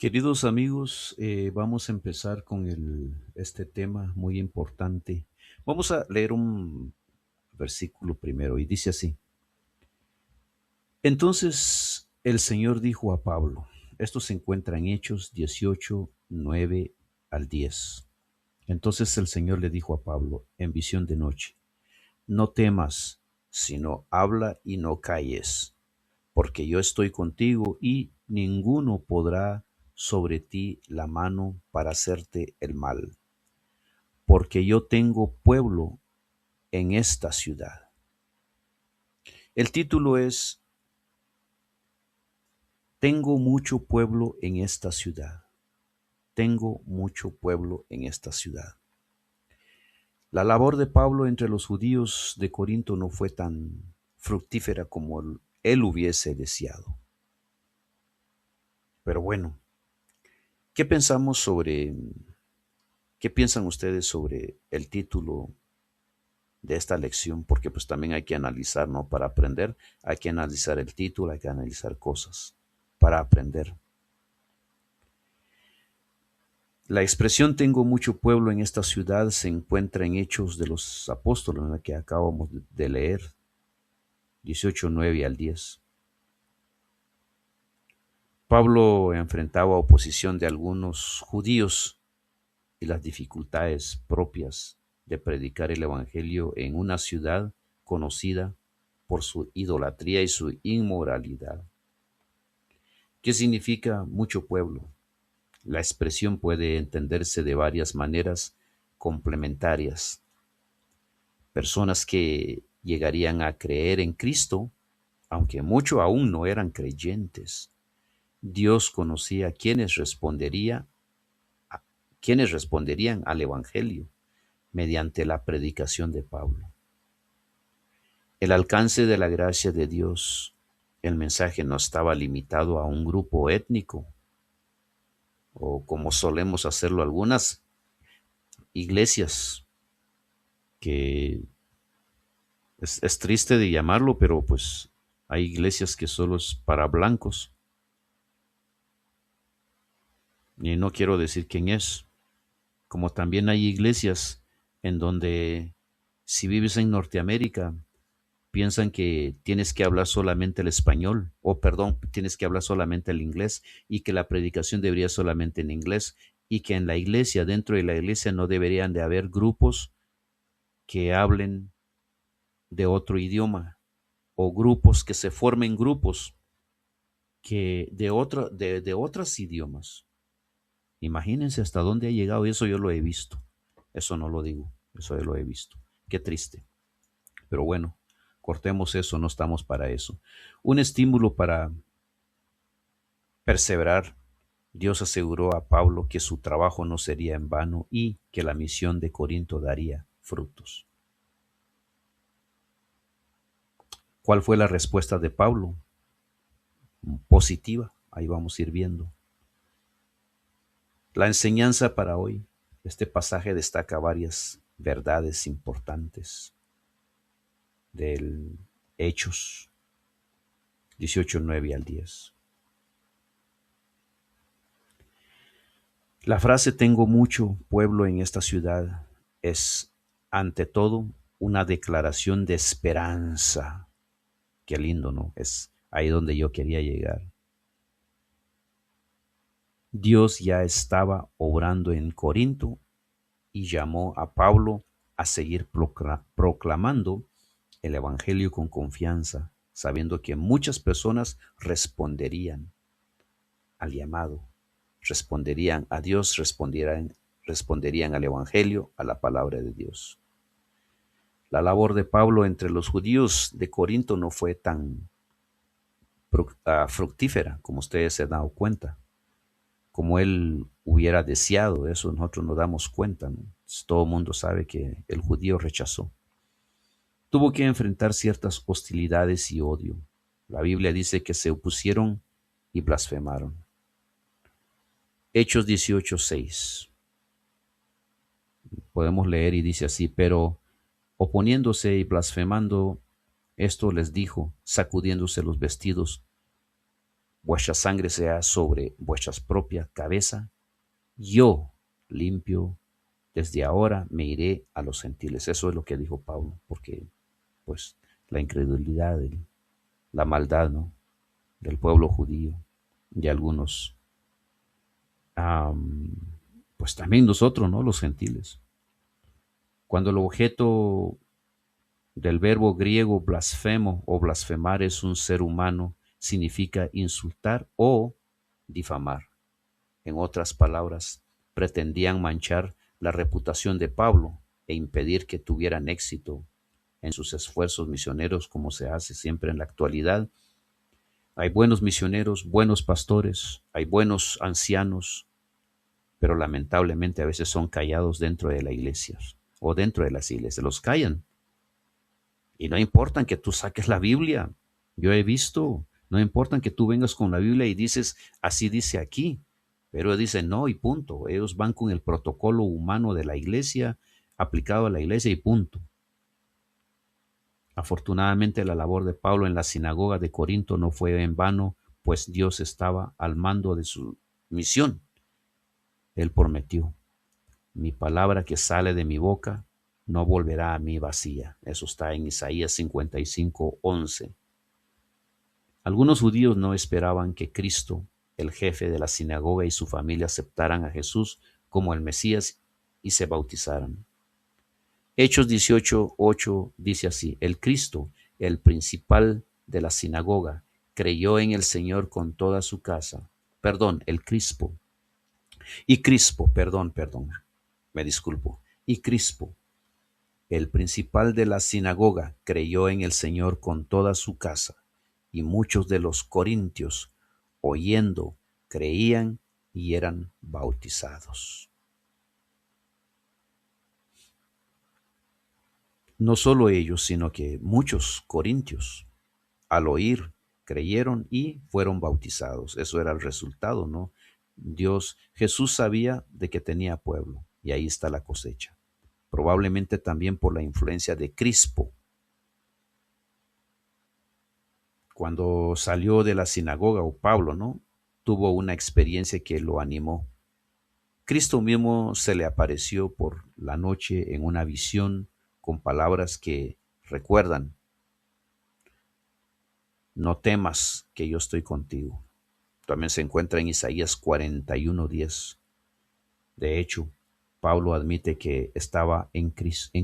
Queridos amigos, vamos a empezar con este tema muy importante. Vamos a leer un versículo primero y dice así. Entonces el Señor dijo a Pablo, esto se encuentra en Hechos 18, 9 al 10. Entonces el Señor le dijo a Pablo en visión de noche, no temas, sino habla y no calles, porque yo estoy contigo y ninguno podrá sobre ti la mano para hacerte el mal, porque yo tengo pueblo en esta ciudad. El título es Tengo mucho pueblo en esta ciudad. Tengo mucho pueblo en esta ciudad. La labor de Pablo entre los judíos de Corinto no fue tan fructífera como él hubiese deseado. Pero bueno, ¿qué pensamos sobre ¿qué piensan ustedes sobre el título de esta lección? Porque pues también hay que analizar, ¿no? Para aprender hay que analizar el título, hay que analizar cosas para aprender. La expresión tengo mucho pueblo en esta ciudad se encuentra en Hechos de los Apóstoles, en la que acabamos de leer, 18, 9 al 10. Pablo enfrentaba oposición de algunos judíos y las dificultades propias de predicar el Evangelio en una ciudad conocida por su idolatría y su inmoralidad. ¿Qué significa mucho pueblo? La expresión puede entenderse de varias maneras complementarias. Personas que llegarían a creer en Cristo, aunque muchos aún no eran creyentes. Dios conocía quienes responderían al Evangelio mediante la predicación de Pablo. El alcance de la gracia de Dios, el mensaje no estaba limitado a un grupo étnico, o como solemos hacerlo algunas iglesias, que es triste de llamarlo, pero pues hay iglesias que solo es para blancos, y no quiero decir quién es, como también hay iglesias en donde si vives en Norteamérica, piensan que tienes que hablar solamente el español, o perdón, tienes que hablar solamente el inglés y que la predicación debería solamente en inglés y que en la iglesia, dentro de la iglesia no deberían de haber grupos que hablen de otro idioma o grupos que se formen grupos que de otros idiomas. Imagínense hasta dónde ha llegado eso, yo lo he visto. Eso no lo digo, eso yo lo he visto. Qué triste. Pero bueno, cortemos eso, no estamos para eso. Un estímulo para perseverar. Dios aseguró a Pablo que su trabajo no sería en vano y que la misión de Corinto daría frutos. ¿Cuál fue la respuesta de Pablo? Positiva, ahí vamos a ir viendo. La enseñanza para hoy. Este pasaje destaca varias verdades importantes del Hechos 18, 9 al 10. La frase tengo mucho pueblo en esta ciudad es, ante todo, una declaración de esperanza. Qué lindo, ¿no? Es ahí donde yo quería llegar. Dios ya estaba obrando en Corinto y llamó a Pablo a seguir proclamando el Evangelio con confianza, sabiendo que muchas personas responderían al llamado, responderían a Dios, responderían al Evangelio, a la palabra de Dios. La labor de Pablo entre los judíos de Corinto no fue tan fructífera como ustedes se han dado cuenta, como él hubiera deseado. Eso nosotros nos damos cuenta, ¿no? Todo el mundo sabe que el judío rechazó. Tuvo que enfrentar ciertas hostilidades y odio. La Biblia dice que se opusieron y blasfemaron. Hechos 18:6. Podemos leer y dice así, pero oponiéndose y blasfemando, esto les dijo, sacudiéndose los vestidos, vuestra sangre sea sobre vuestra propia cabeza. Yo limpio, desde ahora me iré a los gentiles. Eso es lo que dijo Pablo, porque pues la incredulidad, la maldad, ¿no?, del pueblo judío, de algunos, am, pues también nosotros, ¿no?, los gentiles. Cuando el objeto del verbo griego blasfemo o blasfemar es un ser humano, significa insultar o difamar. En otras palabras, pretendían manchar la reputación de Pablo e impedir que tuvieran éxito en sus esfuerzos misioneros, como se hace siempre en la actualidad. Hay buenos misioneros, buenos pastores, hay buenos ancianos, pero lamentablemente a veces son callados dentro de la iglesia o dentro de las iglesias. Los callan. Y no importa que tú saques la Biblia. Yo he visto, no importa que tú vengas con la Biblia y dices, así dice aquí. Pero dicen no y punto. Ellos van con el protocolo humano de la iglesia, aplicado a la iglesia y punto. Afortunadamente la labor de Pablo en la sinagoga de Corinto no fue en vano, pues Dios estaba al mando de su misión. Él prometió, mi palabra que sale de mi boca no volverá a mí vacía. Eso está en Isaías 55:11. Algunos judíos no esperaban que Cristo, el jefe de la sinagoga, y su familia aceptaran a Jesús como el Mesías y se bautizaran. Hechos 18:8 dice así, el Cristo, el principal de la sinagoga, creyó en el Señor con toda su casa. Perdón, el Crispo. Y Crispo, perdón, me disculpo. Y Crispo, el principal de la sinagoga, creyó en el Señor con toda su casa, y muchos de los corintios, oyendo, creían y eran bautizados. No solo ellos, sino que muchos corintios, al oír, creyeron y fueron bautizados. Eso era el resultado, ¿no? Jesús sabía de que tenía pueblo, y ahí está la cosecha. Probablemente también por la influencia de Crispo. Cuando salió de la sinagoga, o Pablo, ¿no?, tuvo una experiencia que lo animó. Cristo mismo se le apareció por la noche en una visión con palabras que recuerdan, no temas que yo estoy contigo. También se encuentra en Isaías 41:10. De hecho, Pablo admite que estaba en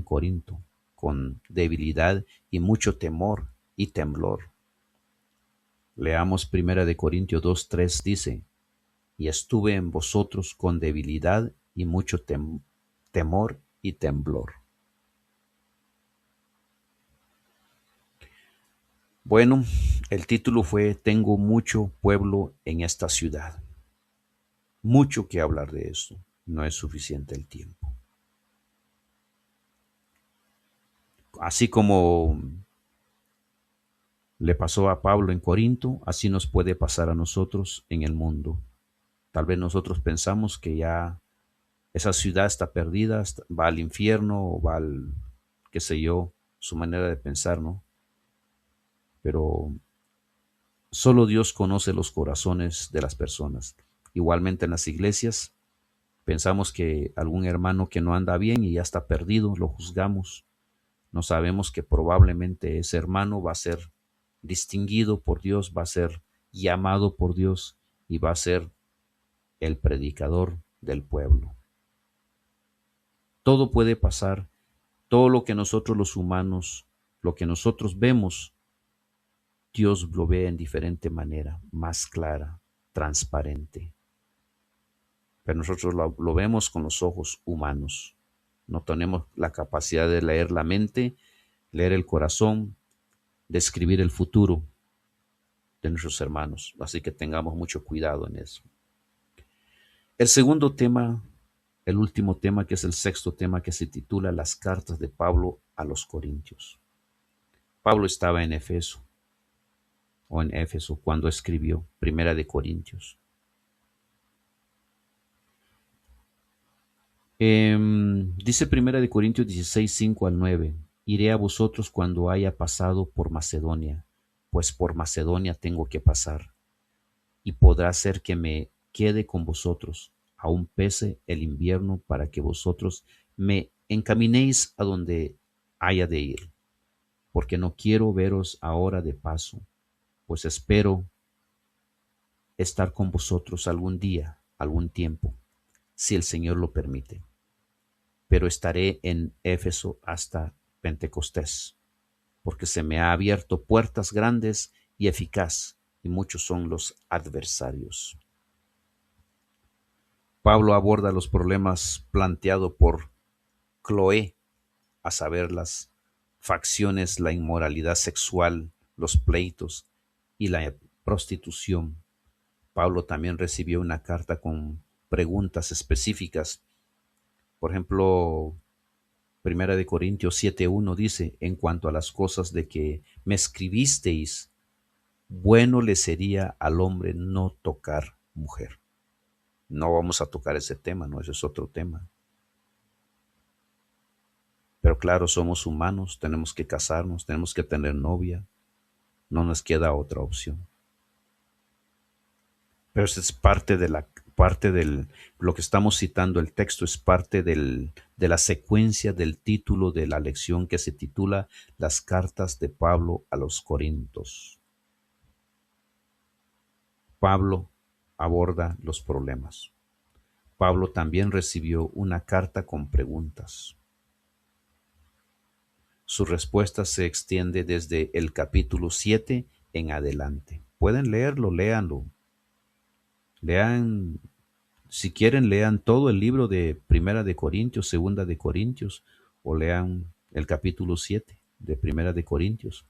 Corinto con debilidad y mucho temor y temblor. Leamos 1 Corintios 2:3, dice, y estuve en vosotros con debilidad y mucho temor y temblor. Bueno, el título fue Tengo mucho pueblo en esta ciudad. Mucho que hablar de esto, no es suficiente el tiempo. Así como le pasó a Pablo en Corinto, así nos puede pasar a nosotros en el mundo. Tal vez nosotros pensamos que ya esa ciudad está perdida, va al infierno o va al, qué sé yo, su manera de pensar, ¿no? Pero solo Dios conoce los corazones de las personas. Igualmente en las iglesias, pensamos que algún hermano que no anda bien y ya está perdido, lo juzgamos. No sabemos que probablemente ese hermano va a ser distinguido por Dios, va a ser llamado por Dios y va a ser el predicador del pueblo. Todo puede pasar, todo lo que nosotros los humanos, lo que nosotros vemos, Dios lo ve en diferente manera, más clara, transparente. Pero nosotros lo vemos con los ojos humanos. No tenemos la capacidad de leer la mente, leer el corazón, describir el futuro de nuestros hermanos. Así que tengamos mucho cuidado en eso. El segundo tema, el último tema, que es el sexto tema, que se titula Las cartas de Pablo a los Corintios. Pablo estaba en Éfeso cuando escribió Primera de Corintios. Dice Primera de Corintios 16:5-9, iré a vosotros cuando haya pasado por Macedonia, pues por Macedonia tengo que pasar. y podrá ser que me quede con vosotros, aun pese el invierno, para que vosotros me encaminéis a donde haya de ir, porque no quiero veros ahora de paso, pues espero estar con vosotros algún día, algún tiempo, si el Señor lo permite. Pero estaré en Éfeso hasta Pentecostés, porque se me ha abierto puertas grandes y eficaz, y muchos son los adversarios. Pablo aborda los problemas planteados por Cloé, a saber, las facciones, la inmoralidad sexual, los pleitos y la prostitución. Pablo también recibió una carta con preguntas específicas. Por ejemplo, Primera de Corintios 7:1 dice: en cuanto a las cosas de que me escribisteis, bueno le sería al hombre no tocar mujer. No vamos a tocar ese tema, no, ese es otro tema. Pero claro, somos humanos, tenemos que casarnos, tenemos que tener novia, no nos queda otra opción. Pero eso es parte del, lo que estamos citando, el texto es parte de la secuencia del título de la lección, que se titula Las cartas de Pablo a los Corintios. Pablo aborda los problemas. Pablo también recibió una carta con preguntas. Su respuesta se extiende desde el capítulo 7 en adelante. Pueden leerlo, léanlo. Lean, si quieren, lean todo el libro de Primera de Corintios, Segunda de Corintios, o lean el capítulo 7 de Primera de Corintios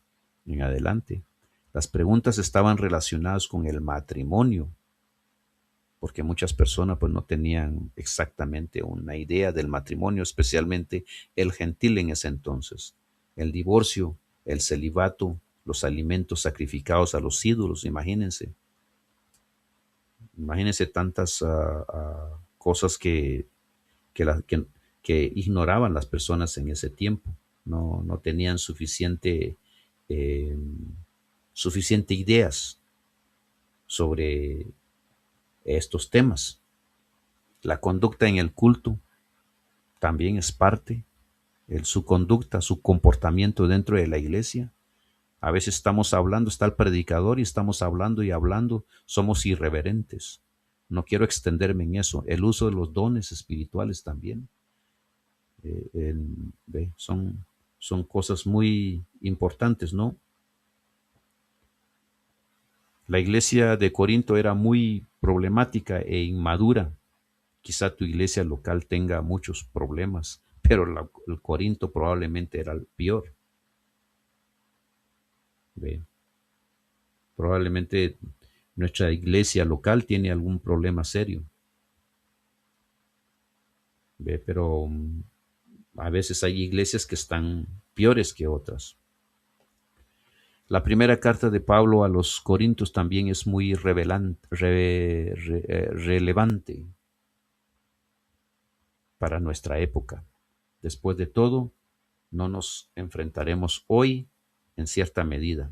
en adelante. Las preguntas estaban relacionadas con el matrimonio, porque muchas personas pues no tenían exactamente una idea del matrimonio, especialmente el gentil en ese entonces. El divorcio, el celibato, los alimentos sacrificados a los ídolos, imagínense. Imagínense tantas cosas que ignoraban las personas en ese tiempo. No tenían eh, suficiente ideas sobre estos temas. La conducta en el culto también es parte, su conducta, su comportamiento dentro de la iglesia. A veces estamos hablando, está el predicador y estamos hablando y hablando, somos irreverentes. No quiero extenderme en eso. El uso de los dones espirituales también son cosas muy importantes, ¿no? La iglesia de Corinto era muy problemática e inmadura. Quizá tu iglesia local tenga muchos problemas, pero el Corinto probablemente era el peor. ¿Ve? Probablemente nuestra iglesia local tiene algún problema serio. ¿Ve? Pero a veces hay iglesias que están peores que otras. La primera carta de Pablo a los Corintios también es muy relevante para nuestra época. Después de todo, no nos enfrentaremos hoy en cierta medida.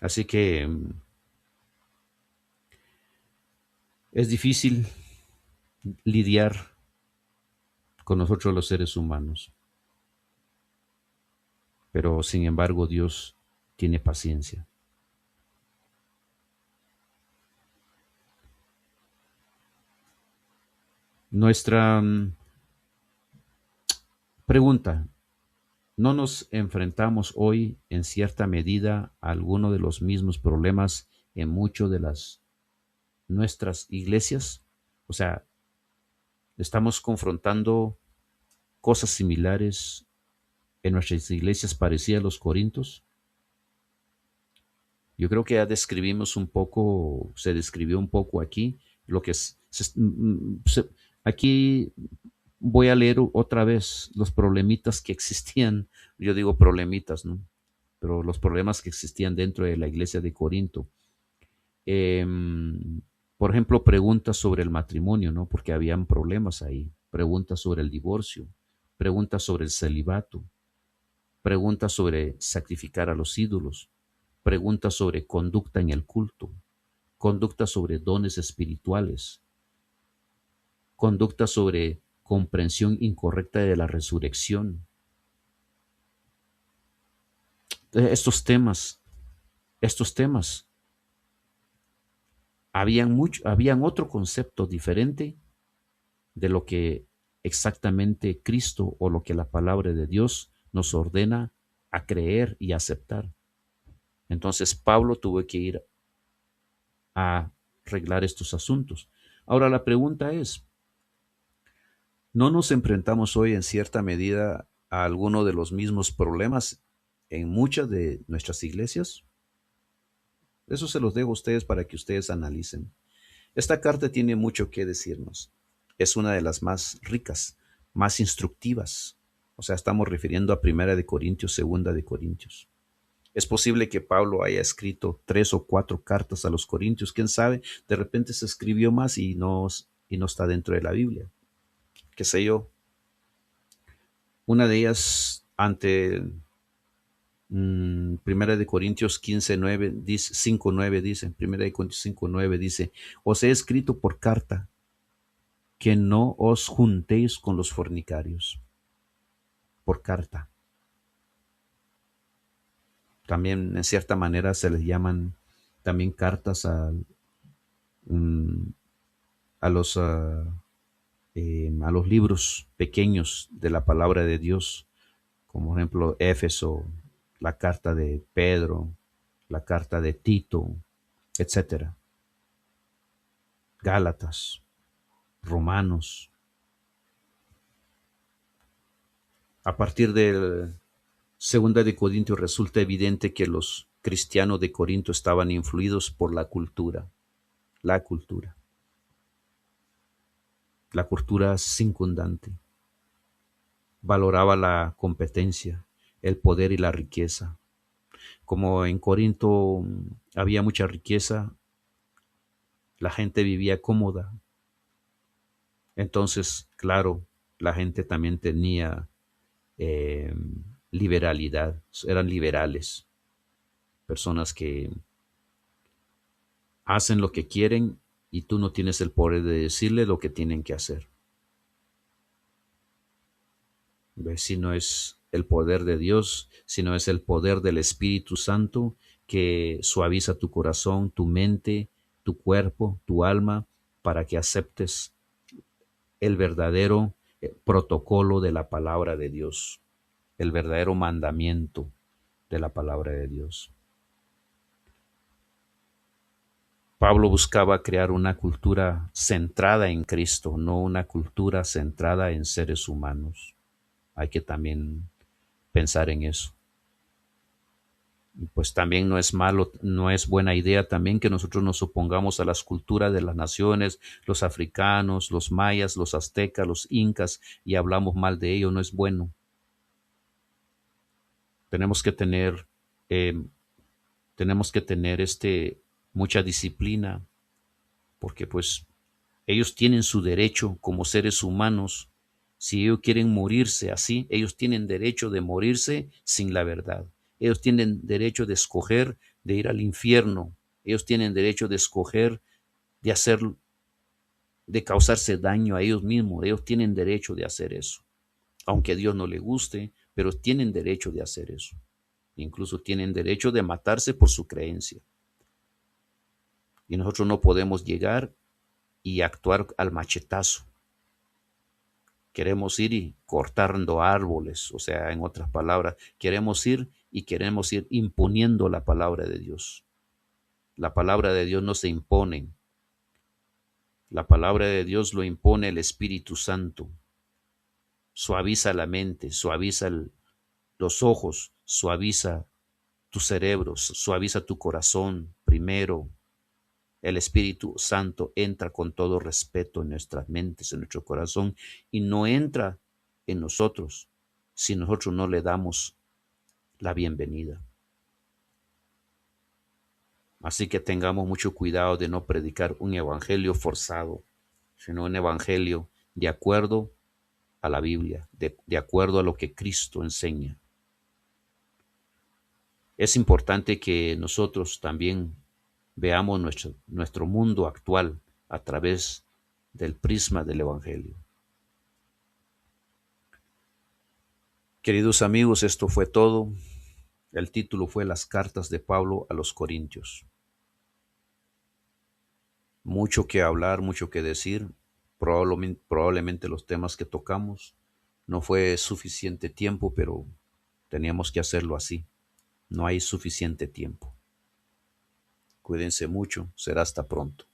Así que es difícil lidiar con nosotros los seres humanos, pero sin embargo Dios tiene paciencia. Nuestra pregunta: ¿no nos enfrentamos hoy en cierta medida a alguno de los mismos problemas en muchas de nuestras iglesias? O sea, estamos confrontando cosas similares en nuestras iglesias parecidas a los Corintios. Yo creo que ya describimos un poco, se describió un poco aquí lo que es. Aquí voy a leer otra vez los problemitas que existían. Yo digo problemitas, ¿no? Pero los problemas que existían dentro de la iglesia de Corinto. Eh, por ejemplo, preguntas sobre el matrimonio, ¿no? Porque habían problemas ahí. Preguntas sobre el divorcio, preguntas sobre el celibato, preguntas sobre sacrificar a los ídolos, preguntas sobre conducta en el culto, conducta sobre dones espirituales, conducta sobre comprensión incorrecta de la resurrección. Estos temas, habían otro concepto diferente de lo que exactamente Cristo o lo que la palabra de Dios nos ordena a creer y aceptar. Entonces Pablo tuvo que ir a arreglar estos asuntos. Ahora la pregunta es, ¿no nos enfrentamos hoy en cierta medida a alguno de los mismos problemas en muchas de nuestras iglesias? Eso se los dejo a ustedes para que ustedes analicen. Esta carta tiene mucho que decirnos. Es una de las más ricas, más instructivas. O sea, estamos refiriendo a Primera de Corintios, Segunda de Corintios. Es posible que Pablo haya escrito 3 o 4 cartas a los Corintios, quién sabe, de repente se escribió más y no está dentro de la Biblia. Qué sé yo. Una de ellas ante Primera de Corintios 15:9 dice, 5:9 dice, Primera de Corintios 5:9 dice, os he escrito por carta que no os juntéis con los fornicarios. Por carta. También en cierta manera se les llaman también cartas mm, a los libros pequeños de la palabra de Dios, como por ejemplo Éfeso, la carta de Pedro, la carta de Tito, etcétera. Gálatas, Romanos. A partir del Segunda de Corintios resulta evidente que los cristianos de Corinto estaban influidos por la cultura. La cultura. La cultura circundante. Valoraba la competencia, el poder y la riqueza. Como en Corinto había mucha riqueza, la gente vivía cómoda. Entonces, claro, la gente también tenía eh, liberalidad, eran liberales, personas que hacen lo que quieren y tú no tienes el poder de decirle lo que tienen que hacer. ¿Ves? Si no es el poder de Dios, si no es el poder del Espíritu Santo que suaviza tu corazón, tu mente, tu cuerpo, tu alma, para que aceptes el verdadero protocolo de la palabra de Dios, el verdadero mandamiento de la palabra de Dios. Pablo buscaba crear una cultura centrada en Cristo, no una cultura centrada en seres humanos. Hay que también pensar en eso. Pues también no es malo, no es buena idea también que nosotros nos opongamos a las culturas de las naciones, los africanos, los mayas, los aztecas, los incas, y hablamos mal de ellos, no es bueno. Tenemos que tener, eh, mucha disciplina, porque pues ellos tienen su derecho como seres humanos. Si ellos quieren morirse así, ellos tienen derecho de morirse sin la verdad. Ellos tienen derecho de escoger de ir al infierno. Ellos tienen derecho de escoger de hacer, de causarse daño a ellos mismos. Ellos tienen derecho de hacer eso. Aunque a Dios no le guste, pero tienen derecho de hacer eso. Incluso tienen derecho de matarse por su creencia. Y nosotros no podemos llegar y actuar al machetazo. Queremos ir y cortando árboles, o sea, en otras palabras, queremos ir imponiendo la palabra de Dios. La palabra de Dios no se impone. La palabra de Dios lo impone el Espíritu Santo. Suaviza la mente, suaviza los ojos, suaviza tu cerebro, suaviza tu corazón primero. El Espíritu Santo entra con todo respeto en nuestras mentes, en nuestro corazón, y no entra en nosotros si nosotros no le damos la bienvenida. Así que tengamos mucho cuidado de no predicar un evangelio forzado, sino un evangelio de acuerdo a la Biblia, de acuerdo a lo que Cristo enseña. Es importante que nosotros también veamos nuestro mundo actual a través del prisma del Evangelio. Queridos amigos, esto fue todo. El título fue Las cartas de Pablo a los Corintios. Mucho que hablar, mucho que decir. Probablemente los temas que tocamos no fue suficiente tiempo, pero teníamos que hacerlo así. No hay suficiente tiempo. Cuídense mucho. Será hasta pronto.